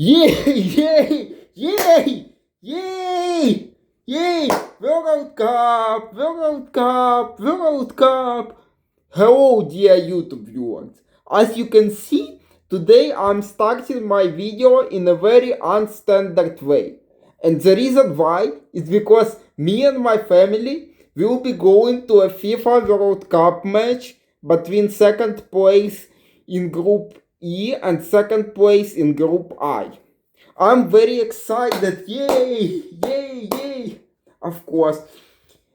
Yay! Yay! Yay! Yay! Yay! World Cup! World Cup! World Cup! Hello, dear YouTube viewers. As you can see, today I'm starting my video in a very unstandard way. And the reason why is because me and my family will be going to a FIFA World Cup match between second place in Group E and second place in Group I. I'm very excited. Yay! Yay! Yay! Of course.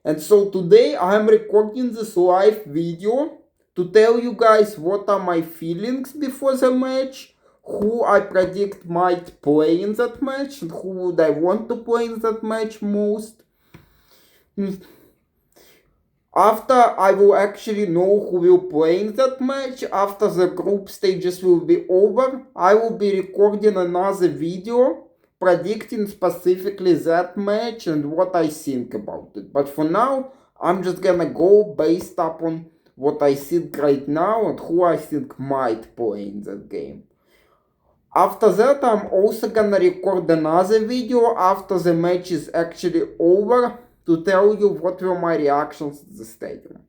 And so today I'm recording this live video to tell you guys what are my feelings before the match, who I predict might play in that match, and who would I want to play in that match most. After I will actually know who will play in that match, after the group stages will be over, I will be recording another video predicting specifically that match and what I think about it. But for now, I'm just gonna go based upon what I think right now and who I think might play in that game. After that, I'm also gonna record another video after the match is actually over to tell you what were my reactions at the stadium.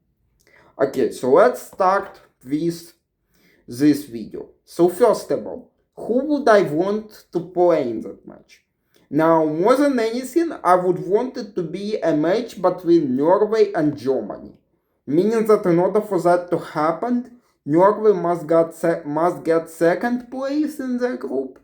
Okay, so let's start with this video. So first of all, who would I want to play in that match? Now, more than anything, I would want it to be a match between Norway and Germany. Meaning that in order for that to happen, Norway must get second place in their group,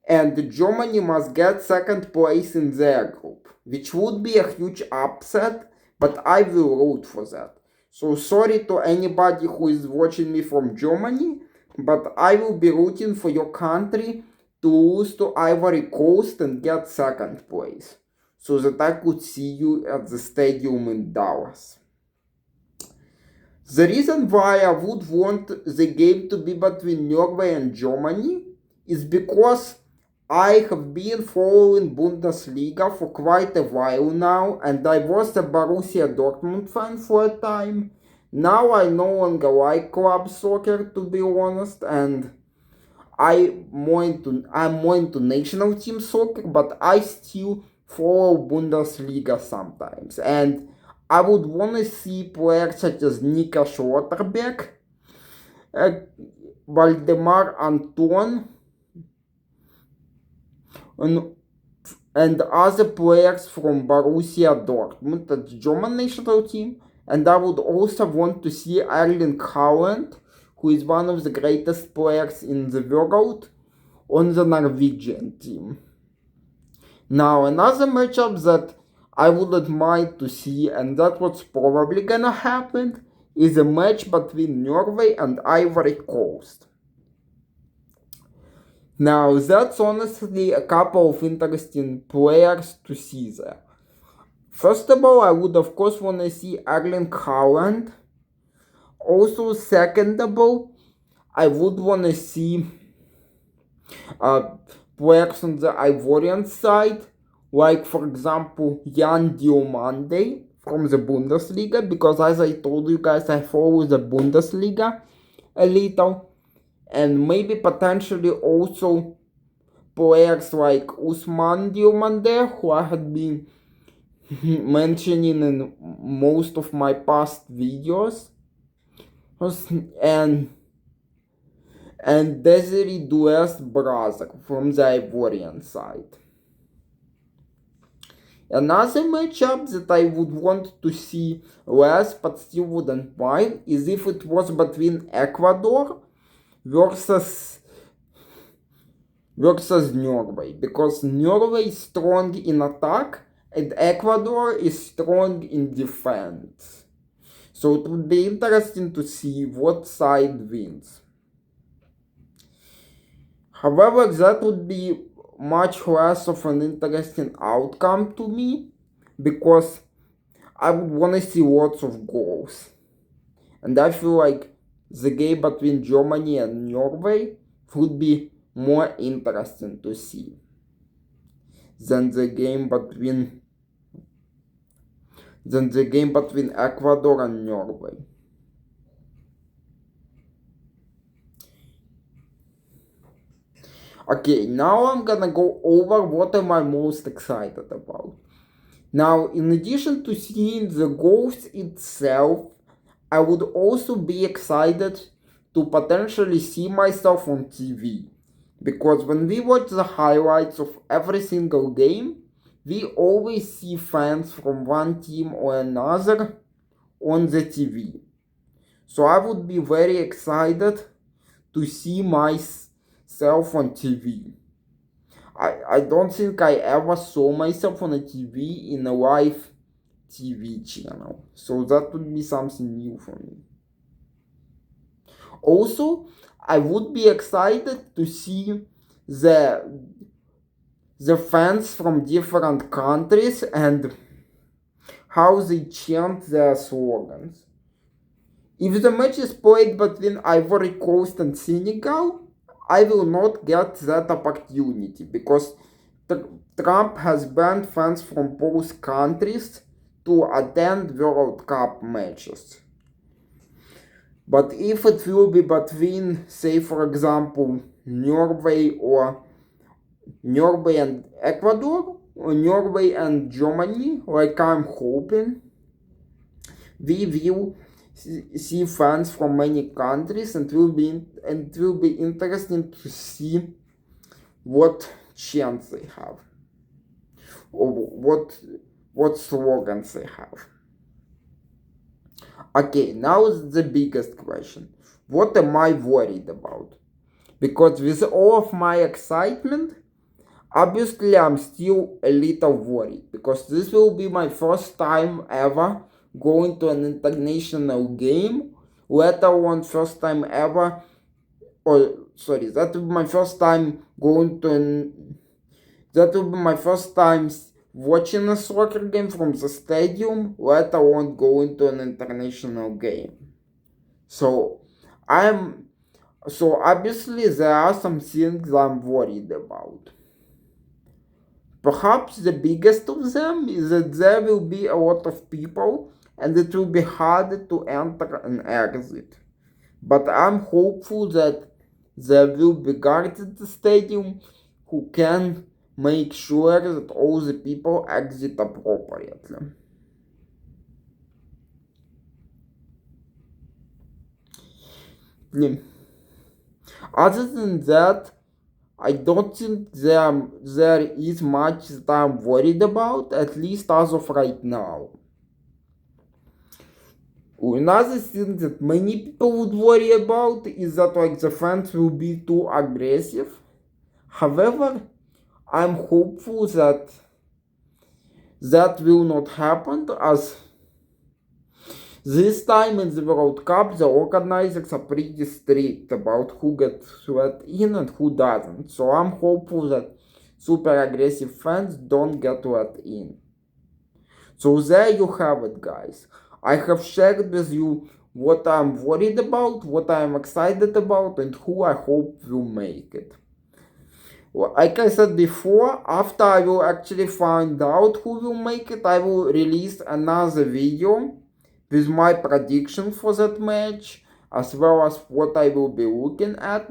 and Germany must get second place in their group, which would be a huge upset, but I will root for that. So sorry to anybody who is watching me from Germany, but I will be rooting for your country to lose to Ivory Coast and get second place, so that I could see you at the stadium in Dallas. The reason why I would want the game to be between Norway and Germany is because I have been following Bundesliga for quite a while now, and I was a Borussia Dortmund fan for a time. Now I no longer like club soccer, to be honest, and I'm more into national team soccer, but I still follow Bundesliga sometimes. And I would want to see players such as Nico Schlotterbeck, Waldemar Anton, and other players from Borussia Dortmund, the German national team. And I would also want to see Erling Haaland, who is one of the greatest players in the world, on the Norwegian team. Now, another matchup that I would admire to see, and that's what's probably gonna happen, is a match between Norway and Ivory Coast. Now, that's honestly a couple of interesting players to see there. First of all, I would of course want to see Erling Haaland. Also, second of all, I would want to see players on the Ivorian side, like for example Jan Diomande from the Bundesliga, because as I told you guys, I follow the Bundesliga a little, and maybe potentially also players like Usman Diomande, who I had been mentioning in most of my past videos, and Desiree Doué's brother from the Ivorian side. Another matchup that I would want to see less but still wouldn't mind is if it was between Ecuador versus Norway, because Norway is strong in attack and Ecuador is strong in defense. So it would be interesting to see what side wins. However, that would be much less of an interesting outcome to me, because I would want to see lots of goals. And I feel like the game between Germany and Norway would be more interesting to see than the game between Ecuador and Norway. Okay, now I'm gonna go over what am I most excited about. Now, in addition to seeing the Ghost itself, I would also be excited to potentially see myself on TV. Because when we watch the highlights of every single game, we always see fans from one team or another on the TV. So I would be very excited to see myself on TV. I don't think I ever saw myself on a TV in a live TV channel. So that would be something new for me. Also, I would be excited to see the the fans from different countries and how they chant their slogans. If the match is played between Ivory Coast and Senegal, I will not get that opportunity because Trump has banned fans from both countries to attend World Cup matches. But if it will be between, say for example, Norway and Ecuador, or Norway and Germany, like I'm hoping, we will see fans from many countries, and it will be interesting to see what chants they have or what slogans they have. Okay, now the biggest question. What am I worried about? Because with all of my excitement, obviously I'm still a little worried because this will be my first time ever going to an international game, let alone first time ever, that will be my first time that will be my first time watching a soccer game from the stadium, let alone going to an international game. So obviously there are some things I'm worried about. Perhaps the biggest of them is that there will be a lot of people and it will be hard to enter and exit. But I'm hopeful that there will be guards at the stadium who can make sure that all the people exit appropriately. Other than that, I don't think there is much that I'm worried about, at least as of right now. Another thing that many people would worry about is that the fans will be too aggressive. However, I'm hopeful that that will not happen, as this time in the World Cup the organizers are pretty strict about who gets let in and who doesn't. So I'm hopeful that super aggressive fans don't get let in. So there you have it, guys. I have shared with you what I'm worried about, what I'm excited about, and who I hope will make it. Like I said before, after I will actually find out who will make it, I will release another video with my prediction for that match, as well as what I will be looking at.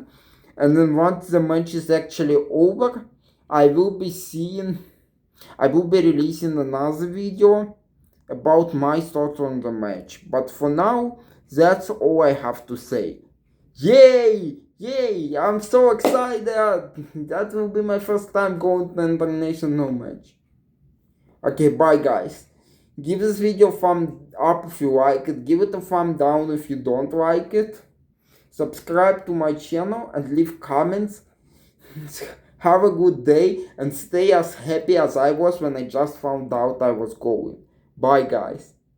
And then once the match is actually over, I will be releasing another video about my thoughts on the match. But for now, that's all I have to say. Yay! Yay! I'm so excited! That will be my first time going to an international match. Okay, bye guys. Give this video a thumb up if you like it. Give it a thumb down if you don't like it. Subscribe to my channel and leave comments. Have a good day and stay as happy as I was when I just found out I was going. Bye guys.